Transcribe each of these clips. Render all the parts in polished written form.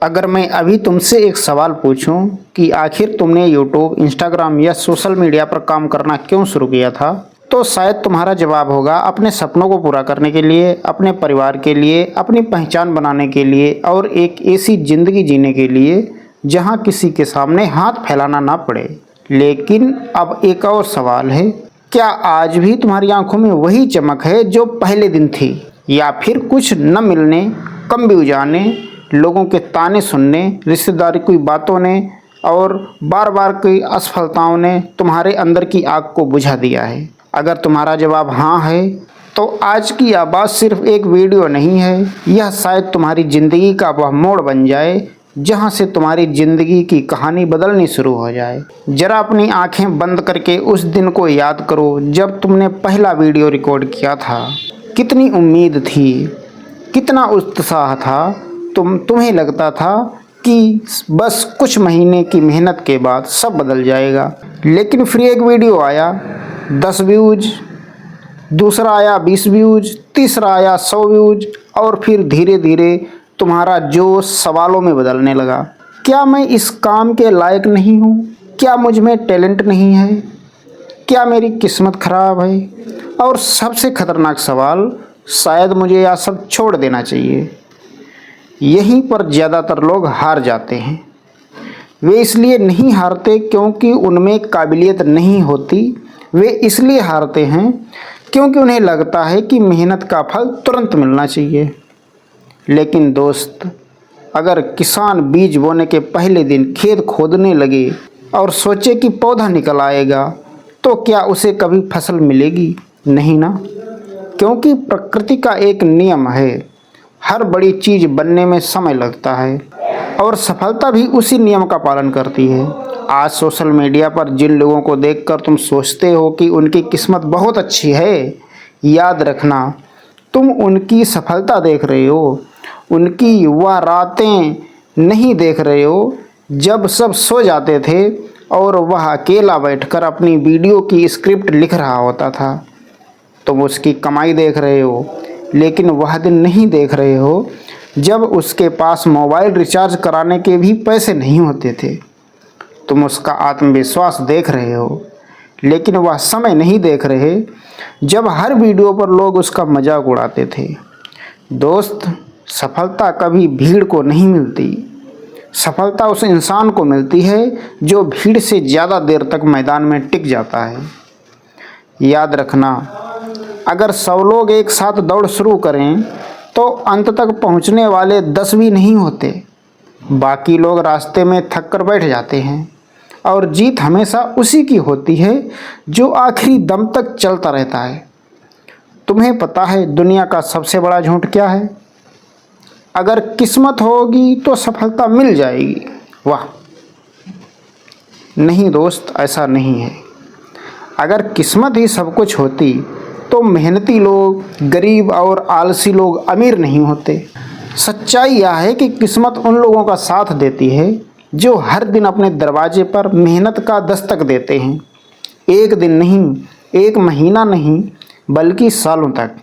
अगर मैं अभी तुमसे एक सवाल पूछूं कि आखिर तुमने यूट्यूब, इंस्टाग्राम या सोशल मीडिया पर काम करना क्यों शुरू किया था, तो शायद तुम्हारा जवाब होगा अपने सपनों को पूरा करने के लिए, अपने परिवार के लिए, अपनी पहचान बनाने के लिए और एक ऐसी ज़िंदगी जीने के लिए जहां किसी के सामने हाथ फैलाना ना पड़े। लेकिन अब एक और सवाल है, क्या आज भी तुम्हारी आंखों में वही चमक है जो पहले दिन थी, या फिर कुछ न मिलने, कम व्यू जाने, लोगों के ताने सुनने, रिश्तेदारी की बातों ने और बार बार की असफलताओं ने तुम्हारे अंदर की आग को बुझा दिया है? अगर तुम्हारा जवाब हाँ है तो आज की आवाज़ सिर्फ एक वीडियो नहीं है, यह शायद तुम्हारी ज़िंदगी का वह मोड़ बन जाए जहां से तुम्हारी ज़िंदगी की कहानी बदलनी शुरू हो जाए। ज़रा अपनी आंखें बंद करके उस दिन को याद करो जब तुमने पहला वीडियो रिकॉर्ड किया था। कितनी उम्मीद थी, कितना उत्साह था, तुम्हें लगता था कि बस कुछ महीने की मेहनत के बाद सब बदल जाएगा। लेकिन फिर एक वीडियो आया, 10 व्यूज, दूसरा आया 20 व्यूज, तीसरा आया 100 व्यूज, और फिर धीरे धीरे तुम्हारा जोश सवालों में बदलने लगा। क्या मैं इस काम के लायक नहीं हूँ? क्या मुझ में टैलेंट नहीं है? क्या मेरी किस्मत खराब है? और सबसे खतरनाक सवाल, शायद मुझे यह सब छोड़ देना चाहिए। यहीं पर ज़्यादातर लोग हार जाते हैं। वे इसलिए नहीं हारते क्योंकि उनमें काबिलियत नहीं होती, वे इसलिए हारते हैं क्योंकि उन्हें लगता है कि मेहनत का फल तुरंत मिलना चाहिए। लेकिन दोस्त, अगर किसान बीज बोने के पहले दिन खेत खोदने लगे और सोचे कि पौधा निकल आएगा, तो क्या उसे कभी फसल मिलेगी? नहीं ना, क्योंकि प्रकृति का एक नियम है, हर बड़ी चीज़ बनने में समय लगता है और सफलता भी उसी नियम का पालन करती है। आज सोशल मीडिया पर जिन लोगों को देखकर तुम सोचते हो कि उनकी किस्मत बहुत अच्छी है, याद रखना तुम उनकी सफलता देख रहे हो, उनकी वह रातें नहीं देख रहे हो जब सब सो जाते थे और वह अकेला बैठकर अपनी वीडियो की स्क्रिप्ट लिख रहा होता था। तुम उसकी कमाई देख रहे हो, लेकिन वह दिन नहीं देख रहे हो जब उसके पास मोबाइल रिचार्ज कराने के भी पैसे नहीं होते थे। तुम उसका आत्मविश्वास देख रहे हो, लेकिन वह समय नहीं देख रहे जब हर वीडियो पर लोग उसका मजाक उड़ाते थे। दोस्त, सफलता कभी भीड़ को नहीं मिलती, सफलता उस इंसान को मिलती है जो भीड़ से ज़्यादा देर तक मैदान में टिक जाता है। याद रखना, अगर 100 लोग एक साथ दौड़ शुरू करें तो अंत तक पहुंचने वाले 10 भी नहीं होते, बाकी लोग रास्ते में थक कर बैठ जाते हैं। और जीत हमेशा उसी की होती है जो आखिरी दम तक चलता रहता है। तुम्हें पता है दुनिया का सबसे बड़ा झूठ क्या है? अगर किस्मत होगी तो सफलता मिल जाएगी। वाह, नहीं दोस्त, ऐसा नहीं है। अगर किस्मत ही सब कुछ होती तो मेहनती लोग गरीब और आलसी लोग अमीर नहीं होते। सच्चाई यह है कि किस्मत उन लोगों का साथ देती है जो हर दिन अपने दरवाजे पर मेहनत का दस्तक देते हैं। एक दिन नहीं, एक महीना नहीं, बल्कि सालों तक।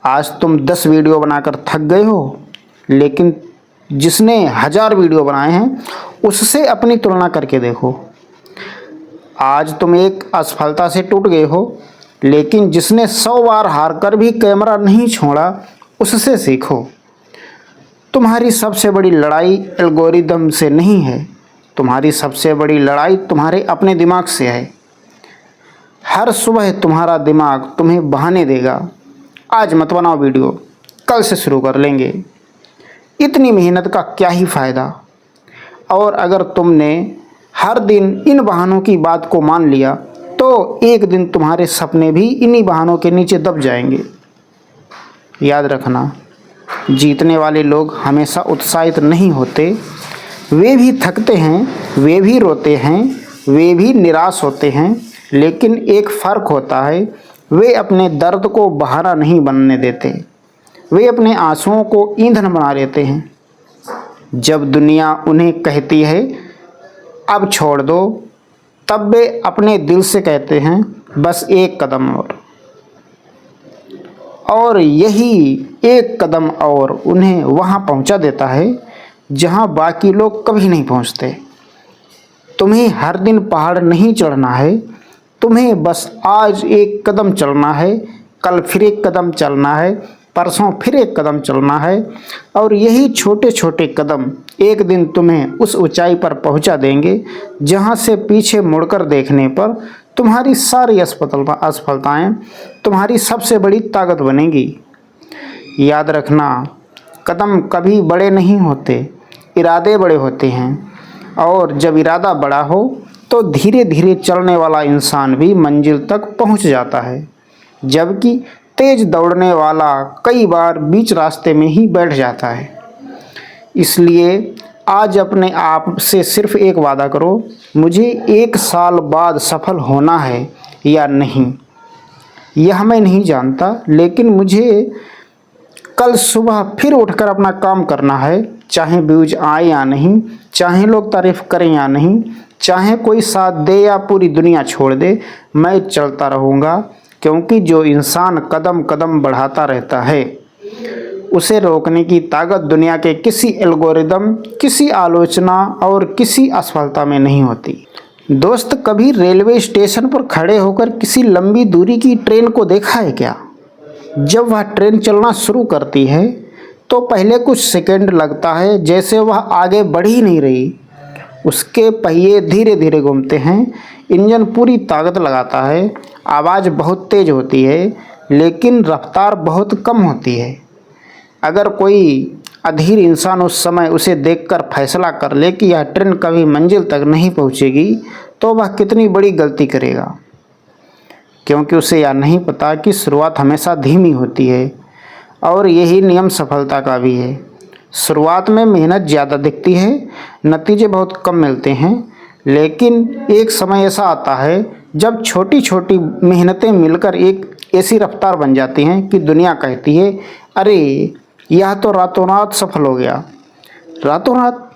आज तुम 10 वीडियो बनाकर थक गए हो, लेकिन जिसने 1000 वीडियो बनाए हैं उससे अपनी तुलना करके देखो। आज तुम एक असफलता से टूट गए हो, लेकिन जिसने 100 बार हार कर भी कैमरा नहीं छोड़ा उससे सीखो। तुम्हारी सबसे बड़ी लड़ाई एल्गोरिदम से नहीं है, तुम्हारी सबसे बड़ी लड़ाई तुम्हारे अपने दिमाग से है। हर सुबह तुम्हारा दिमाग तुम्हें बहाने देगा, आज मत बनाओ वीडियो, कल से शुरू कर लेंगे, इतनी मेहनत का क्या ही फ़ायदा। और अगर तुमने हर दिन इन बहानों की बात को मान लिया तो एक दिन तुम्हारे सपने भी इन्हीं बहानों के नीचे दब जाएंगे। याद रखना, जीतने वाले लोग हमेशा उत्साहित नहीं होते, वे भी थकते हैं, वे भी रोते हैं, वे भी निराश होते हैं, लेकिन एक फ़र्क होता है, वे अपने दर्द को बहाना नहीं बनने देते, वे अपने आंसुओं को ईंधन बना लेते हैं। जब दुनिया उन्हें कहती है अब छोड़ दो, तब वे अपने दिल से कहते हैं बस एक कदम और यही एक कदम और उन्हें वहां पहुंचा देता है जहां बाकी लोग कभी नहीं पहुंचते। तुम्हें हर दिन पहाड़ नहीं चढ़ना है, तुम्हें बस आज एक कदम चलना है, कल फिर एक कदम चलना है, परसों फिर एक कदम चलना है, और यही छोटे छोटे कदम एक दिन तुम्हें उस ऊंचाई पर पहुंचा देंगे जहां से पीछे मुड़कर देखने पर तुम्हारी सारी असफलताएं तुम्हारी सबसे बड़ी ताकत बनेंगी। याद रखना, कदम कभी बड़े नहीं होते, इरादे बड़े होते हैं, और जब इरादा बड़ा हो तो धीरे धीरे चलने वाला इंसान भी मंजिल तक पहुंच जाता है, जबकि तेज दौड़ने वाला कई बार बीच रास्ते में ही बैठ जाता है। इसलिए आज अपने आप से सिर्फ एक वादा करो, मुझे 1 साल बाद सफल होना है या नहीं यह मैं नहीं जानता, लेकिन मुझे कल सुबह फिर उठकर अपना काम करना है, चाहे व्यूज आए या नहीं, चाहे लोग तारीफ करें या नहीं, चाहे कोई साथ दे या पूरी दुनिया छोड़ दे, मैं चलता रहूँगा। क्योंकि जो इंसान कदम कदम बढ़ाता रहता है उसे रोकने की ताकत दुनिया के किसी एल्गोरिदम, किसी आलोचना और किसी असफलता में नहीं होती। दोस्त, कभी रेलवे स्टेशन पर खड़े होकर किसी लंबी दूरी की ट्रेन को देखा है क्या? जब वह ट्रेन चलना शुरू करती है तो पहले कुछ सेकंड लगता है जैसे वह आगे बढ़ ही नहीं रही। उसके पहिए धीरे धीरे घूमते हैं, इंजन पूरी ताकत लगाता है, आवाज़ बहुत तेज होती है, लेकिन रफ्तार बहुत कम होती है। अगर कोई अधीर इंसान उस समय उसे देखकर फैसला कर ले कि यह ट्रेन कभी मंजिल तक नहीं पहुंचेगी, तो वह कितनी बड़ी गलती करेगा, क्योंकि उसे यह नहीं पता कि शुरुआत हमेशा धीमी होती है, और यही नियम सफलता का भी है। शुरुआत में मेहनत ज़्यादा दिखती है, नतीजे बहुत कम मिलते हैं, लेकिन एक समय ऐसा आता है जब छोटी छोटी मेहनतें मिलकर एक ऐसी रफ्तार बन जाती हैं कि दुनिया कहती है, अरे यह तो रातों रात सफल हो गया। रातों रात,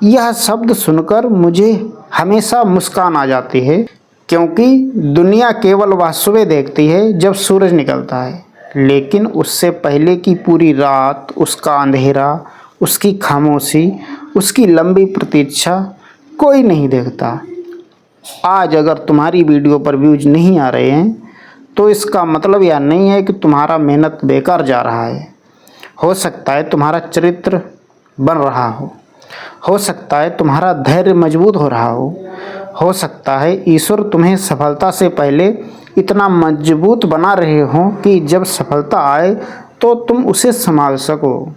यह शब्द सुनकर मुझे हमेशा मुस्कान आ जाती है, क्योंकि दुनिया केवल वह सुबह देखती है जब सूरज निकलता है, लेकिन उससे पहले की पूरी रात, उसका अंधेरा, उसकी खामोशी, उसकी लंबी प्रतीक्षा कोई नहीं देखता। आज अगर तुम्हारी वीडियो पर व्यूज नहीं आ रहे हैं तो इसका मतलब यह नहीं है कि तुम्हारा मेहनत बेकार जा रहा है। हो सकता है तुम्हारा चरित्र बन रहा हो सकता है तुम्हारा धैर्य मजबूत हो रहा हो सकता है ईश्वर तुम्हें सफलता से पहले इतना मजबूत बना रहे हो कि जब सफलता आए तो तुम उसे संभाल सको।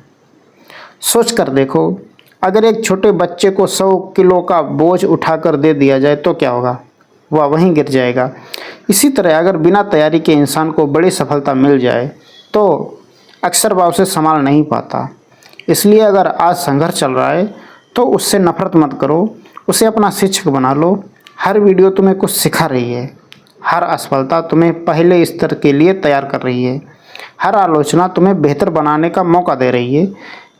सोच कर देखो, अगर एक छोटे बच्चे को 100 किलो का बोझ उठाकर दे दिया जाए तो क्या होगा? वह वहीं गिर जाएगा। इसी तरह अगर बिना तैयारी के इंसान को बड़ी सफलता मिल जाए तो अक्सर वह उसे संभाल नहीं पाता। इसलिए अगर आज संघर्ष चल रहा है तो उससे नफरत मत करो, उसे अपना शिक्षक बना लो। हर वीडियो तुम्हें कुछ सिखा रही है, हर असफलता तुम्हें पहले स्तर के लिए तैयार कर रही है, हर आलोचना तुम्हें बेहतर बनाने का मौका दे रही है।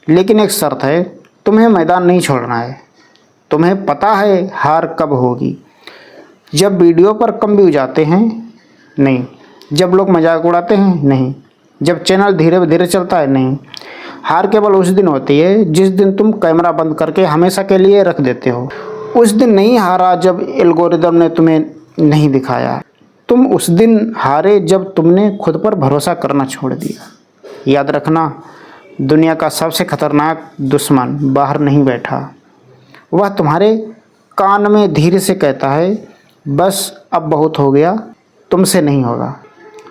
लेकिन एक शर्त है, तुम्हें मैदान नहीं छोड़ना है। तुम्हें पता है हार कब होगी? जब वीडियो पर कम व्यूज आते हैं? नहीं। जब लोग मजाक उड़ाते हैं? नहीं। जब चैनल धीरे धीरे चलता है? नहीं। हार केवल उस दिन होती है जिस दिन तुम कैमरा बंद करके हमेशा के लिए रख देते हो। उस दिन नहीं हारा जब एल्गोरिदम ने तुम्हें नहीं दिखाया, तुम उस दिन हारे जब तुमने खुद पर भरोसा करना छोड़ दिया। याद रखना, दुनिया का सबसे खतरनाक दुश्मन बाहर नहीं बैठा, वह तुम्हारे कान में धीरे से कहता है, बस अब बहुत हो गया, तुमसे नहीं होगा।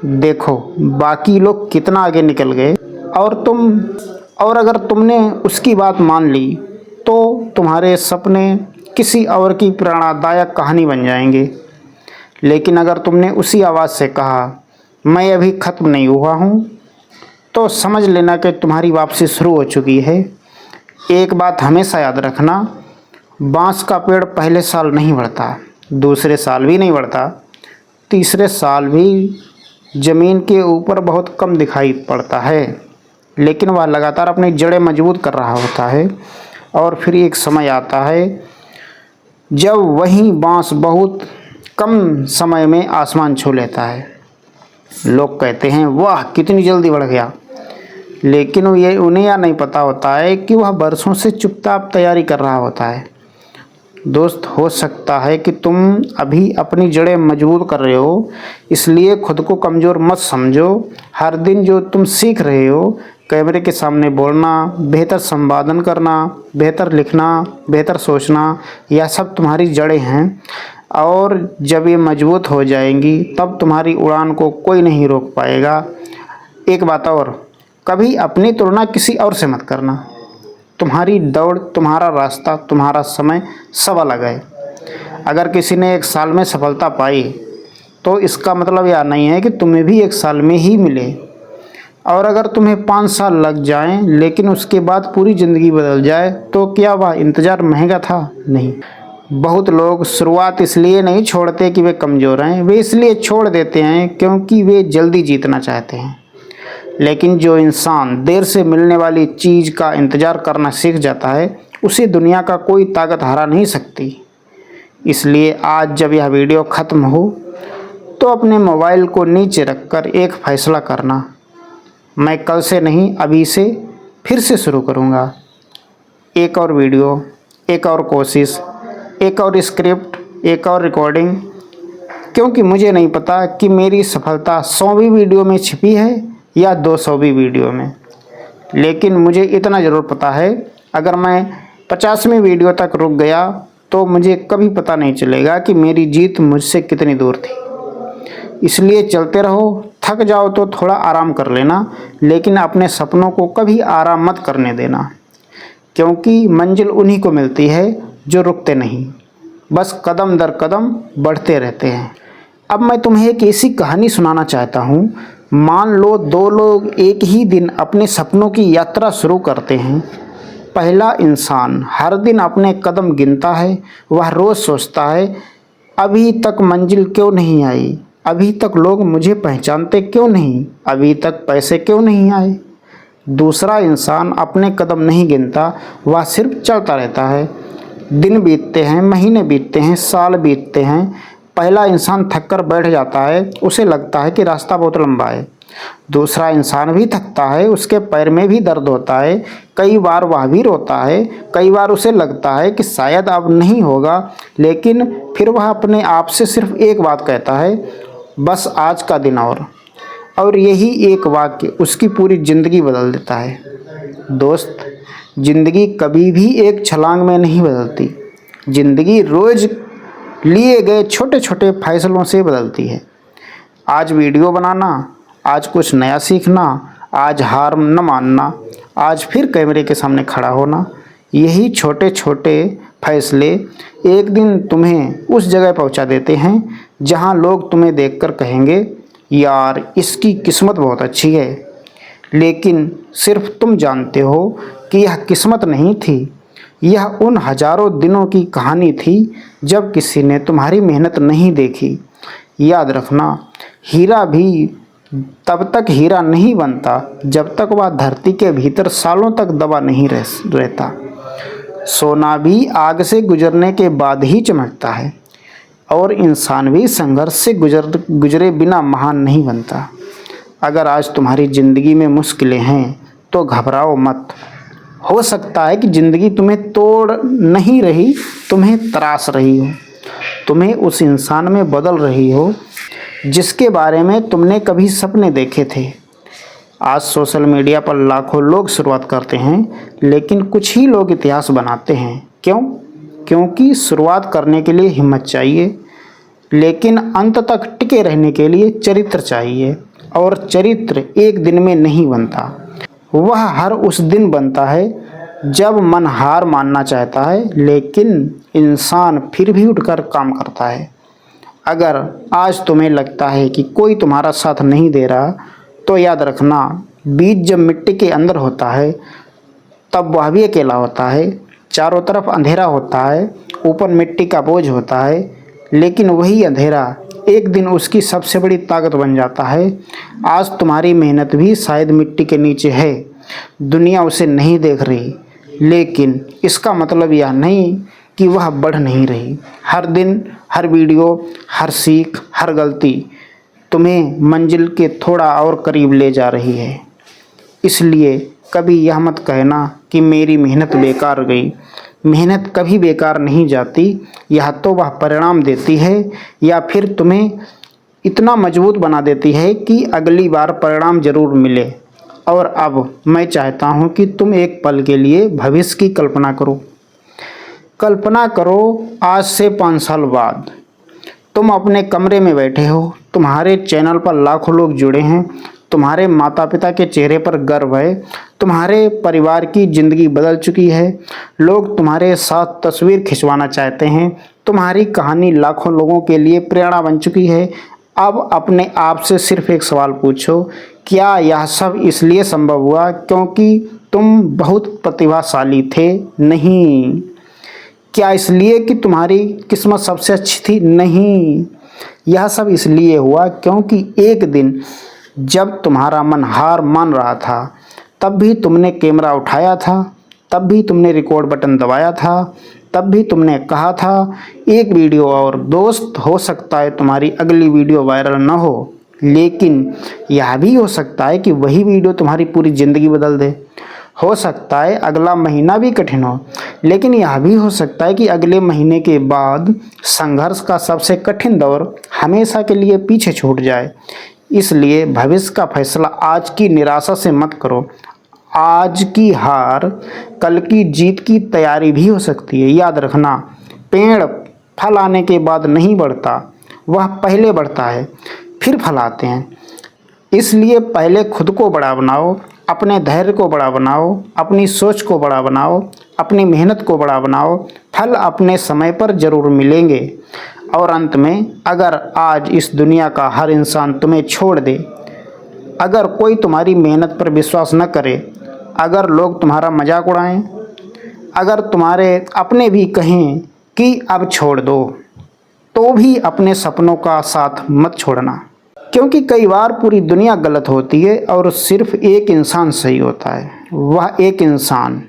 देखो बाकी लोग कितना आगे निकल गए और अगर तुमने उसकी बात मान ली तो तुम्हारे सपने किसी और की प्रेरणादायक कहानी बन जाएंगे। लेकिन अगर तुमने उसी आवाज़ से कहा, मैं अभी ख़त्म नहीं हुआ हूँ, तो समझ लेना कि तुम्हारी वापसी शुरू हो चुकी है। एक बात हमेशा याद रखना, बांस का पेड़ पहले साल नहीं बढ़ता, दूसरे साल भी नहीं बढ़ता, तीसरे साल भी ज़मीन के ऊपर बहुत कम दिखाई पड़ता है, लेकिन वह लगातार अपनी जड़ें मजबूत कर रहा होता है। और फिर एक समय आता है जब वही बांस बहुत कम समय में आसमान छू लेता है। लोग कहते हैं, वाह कितनी जल्दी बढ़ गया, लेकिन ये उन्हें यह नहीं पता होता है कि वह बरसों से चुपचाप तैयारी कर रहा होता है। दोस्त, हो सकता है कि तुम अभी अपनी जड़ें मजबूत कर रहे हो, इसलिए खुद को कमज़ोर मत समझो। हर दिन जो तुम सीख रहे हो, कैमरे के सामने बोलना, बेहतर संपादन करना, बेहतर लिखना, बेहतर सोचना, यह सब तुम्हारी जड़ें हैं। और जब ये मजबूत हो जाएंगी तब तुम्हारी उड़ान को कोई नहीं रोक पाएगा। एक बात और, कभी अपनी तुलना किसी और से मत करना। तुम्हारी दौड़, तुम्हारा रास्ता, तुम्हारा समय सब अलग है। अगर किसी ने 1 साल में सफलता पाई तो इसका मतलब यह नहीं है कि तुम्हें भी 1 साल में ही मिले। और अगर तुम्हें 5 साल लग जाएं लेकिन उसके बाद पूरी ज़िंदगी बदल जाए तो क्या वह इंतज़ार महंगा था? नहीं। बहुत लोग शुरुआत इसलिए नहीं छोड़ते कि वे कमज़ोर हैं, वे इसलिए छोड़ देते हैं क्योंकि वे जल्दी जीतना चाहते हैं। लेकिन जो इंसान देर से मिलने वाली चीज़ का इंतज़ार करना सीख जाता है, उसे दुनिया का कोई ताकत हरा नहीं सकती। इसलिए आज जब यह वीडियो ख़त्म हो तो अपने मोबाइल को नीचे रखकर एक फ़ैसला करना, मैं कल से नहीं अभी से फिर से शुरू करूँगा। एक और वीडियो, एक और कोशिश, एक और स्क्रिप्ट, एक और रिकॉर्डिंग, क्योंकि मुझे नहीं पता कि मेरी सफलता 100वीं वीडियो में छिपी है या 200वीं वीडियो में। लेकिन मुझे इतना ज़रूर पता है, अगर मैं 50वीं वीडियो तक रुक गया तो मुझे कभी पता नहीं चलेगा कि मेरी जीत मुझसे कितनी दूर थी। इसलिए चलते रहो, थक जाओ तो थोड़ा आराम कर लेना, लेकिन अपने सपनों को कभी आराम मत करने देना, क्योंकि मंजिल उन्हीं को मिलती है जो रुकते नहीं, बस कदम दर कदम बढ़ते रहते हैं। अब मैं तुम्हें एक ऐसी कहानी सुनाना चाहता हूँ। मान लो 2 लोग एक ही दिन अपने सपनों की यात्रा शुरू करते हैं। पहला इंसान हर दिन अपने कदम गिनता है। वह रोज़ सोचता है, अभी तक मंजिल क्यों नहीं आई, अभी तक लोग मुझे पहचानते क्यों नहीं, अभी तक पैसे क्यों नहीं आए। दूसरा इंसान अपने कदम नहीं गिनता, वह सिर्फ चलता रहता है। दिन बीतते हैं, महीने बीतते हैं, साल बीतते हैं। पहला इंसान थककर बैठ जाता है, उसे लगता है कि रास्ता बहुत लंबा है। दूसरा इंसान भी थकता है, उसके पैर में भी दर्द होता है, कई बार वह भी रोता है, कई बार उसे लगता है कि शायद अब नहीं होगा, लेकिन फिर वह अपने आप से सिर्फ एक बात कहता है, बस आज का दिन और यही एक वाक्य उसकी पूरी ज़िंदगी बदल देता है। दोस्त, ज़िंदगी कभी भी एक छलांग में नहीं बदलती। ज़िंदगी रोज़ लिए गए छोटे छोटे फैसलों से बदलती है। आज वीडियो बनाना, आज कुछ नया सीखना, आज हार न मानना, आज फिर कैमरे के सामने खड़ा होना, यही छोटे छोटे फैसले एक दिन तुम्हें उस जगह पहुंचा देते हैं जहां लोग तुम्हें देखकर कहेंगे, यार इसकी किस्मत बहुत अच्छी है। लेकिन सिर्फ तुम जानते हो कि यह किस्मत नहीं थी, यह उन हजारों दिनों की कहानी थी जब किसी ने तुम्हारी मेहनत नहीं देखी। याद रखना, हीरा भी तब तक हीरा नहीं बनता जब तक वह धरती के भीतर सालों तक दबा नहीं रहता। सोना भी आग से गुजरने के बाद ही चमकता है, और इंसान भी संघर्ष से गुजरे बिना महान नहीं बनता। अगर आज तुम्हारी ज़िंदगी में मुश्किलें हैं तो घबराओ मत। हो सकता है कि ज़िंदगी तुम्हें तोड़ नहीं रही, तुम्हें तराश रही हो, तुम्हें उस इंसान में बदल रही हो जिसके बारे में तुमने कभी सपने देखे थे। आज सोशल मीडिया पर लाखों लोग शुरुआत करते हैं, लेकिन कुछ ही लोग इतिहास बनाते हैं। क्यों? क्योंकि शुरुआत करने के लिए हिम्मत चाहिए, लेकिन अंत तक टिके रहने के लिए चरित्र चाहिए। और चरित्र एक दिन में नहीं बनता, वह हर उस दिन बनता है जब मन हार मानना चाहता है, लेकिन इंसान फिर भी उठकर काम करता है। अगर आज तुम्हें लगता है कि कोई तुम्हारा साथ नहीं दे रहा, तो याद रखना, बीज जब मिट्टी के अंदर होता है तब वह भी अकेला होता है। चारों तरफ अंधेरा होता है, ऊपर मिट्टी का बोझ होता है, लेकिन वही अंधेरा एक दिन उसकी सबसे बड़ी ताकत बन जाता है। आज तुम्हारी मेहनत भी शायद मिट्टी के नीचे है, दुनिया उसे नहीं देख रही, लेकिन इसका मतलब यह नहीं कि वह बढ़ नहीं रही। हर दिन, हर वीडियो, हर सीख, हर गलती तुम्हें मंजिल के थोड़ा और करीब ले जा रही है। इसलिए कभी यह मत कहना कि मेरी मेहनत बेकार गई। मेहनत कभी बेकार नहीं जाती, यह तो वह परिणाम देती है या फिर तुम्हें इतना मजबूत बना देती है कि अगली बार परिणाम जरूर मिले। और अब मैं चाहता हूँ कि तुम एक पल के लिए भविष्य की कल्पना करो। कल्पना करो आज से 5 साल बाद तुम अपने कमरे में बैठे हो, तुम्हारे चैनल पर लाखों लोग जुड़े हैं, तुम्हारे माता पिता के चेहरे पर गर्व है, तुम्हारे परिवार की ज़िंदगी बदल चुकी है, लोग तुम्हारे साथ तस्वीर खिंचवाना चाहते हैं, तुम्हारी कहानी लाखों लोगों के लिए प्रेरणा बन चुकी है। अब अपने आप से सिर्फ एक सवाल पूछो, क्या यह सब इसलिए संभव हुआ क्योंकि तुम बहुत प्रतिभाशाली थे? नहीं। क्या इसलिए कि तुम्हारी किस्मत सबसे अच्छी थी? नहीं। यह सब इसलिए हुआ क्योंकि एक दिन जब तुम्हारा मन हार मान रहा था, तब भी तुमने कैमरा उठाया था, तब भी तुमने रिकॉर्ड बटन दबाया था, तब भी तुमने कहा था एक वीडियो और दोस्त, हो सकता है तुम्हारी अगली वीडियो वायरल न हो, लेकिन यह भी हो सकता है कि वही वीडियो तुम्हारी पूरी ज़िंदगी बदल दे। हो सकता है अगला महीना भी कठिन हो, लेकिन यह भी हो सकता है कि अगले महीने के बाद संघर्ष का सबसे कठिन दौर हमेशा के लिए पीछे छूट जाए। इसलिए भविष्य का फैसला आज की निराशा से मत करो। आज की हार कल की जीत की तैयारी भी हो सकती है। याद रखना, पेड़ फल आने के बाद नहीं बढ़ता, वह पहले बढ़ता है, फिर फल आते हैं। इसलिए पहले खुद को बड़ा बनाओ, अपने धैर्य को बड़ा बनाओ, अपनी सोच को बड़ा बनाओ, अपनी मेहनत को बड़ा बनाओ। फल अपने समय पर जरूर मिलेंगे। और अंत में, अगर आज इस दुनिया का हर इंसान तुम्हें छोड़ दे, अगर कोई तुम्हारी मेहनत पर विश्वास न करे, अगर लोग तुम्हारा मजाक उड़ाएं, अगर तुम्हारे अपने भी कहें कि अब छोड़ दो, तो भी अपने सपनों का साथ मत छोड़ना। क्योंकि कई बार पूरी दुनिया गलत होती है और सिर्फ एक इंसान सही होता है। वह एक इंसान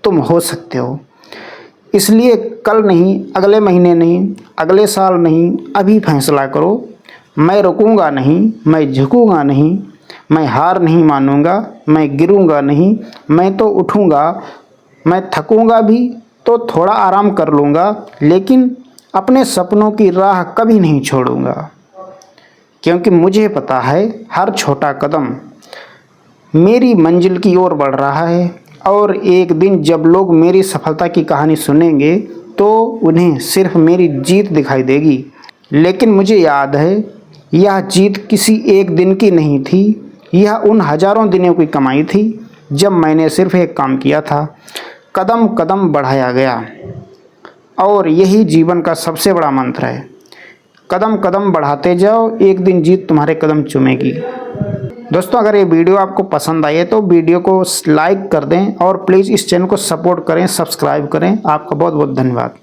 तुम हो सकते हो। इसलिए कल नहीं, अगले महीने नहीं, अगले साल नहीं, अभी फैसला करो। मैं रुकूंगा नहीं, मैं झुकूंगा नहीं, मैं हार नहीं मानूंगा, मैं गिरूंगा नहीं, मैं तो उठूंगा। मैं थकूंगा भी तो थोड़ा आराम कर लूँगा, लेकिन अपने सपनों की राह कभी नहीं छोड़ूंगा। क्योंकि मुझे पता है हर छोटा कदम मेरी मंजिल की ओर बढ़ रहा है। और एक दिन जब लोग मेरी सफलता की कहानी सुनेंगे तो उन्हें सिर्फ मेरी जीत दिखाई देगी। लेकिन मुझे याद है, यह जीत किसी एक दिन की नहीं थी, यह उन हजारों दिनों की कमाई थी जब मैंने सिर्फ एक काम किया था, कदम कदम बढ़ाया गया। और यही जीवन का सबसे बड़ा मंत्र है। कदम कदम बढ़ाते जाओ, एक दिन जीत तुम्हारे कदम चूमेगी। दोस्तों, अगर ये वीडियो आपको पसंद आई है तो वीडियो को लाइक कर दें और प्लीज़ इस चैनल को सपोर्ट करें, सब्सक्राइब करें। आपका बहुत बहुत धन्यवाद।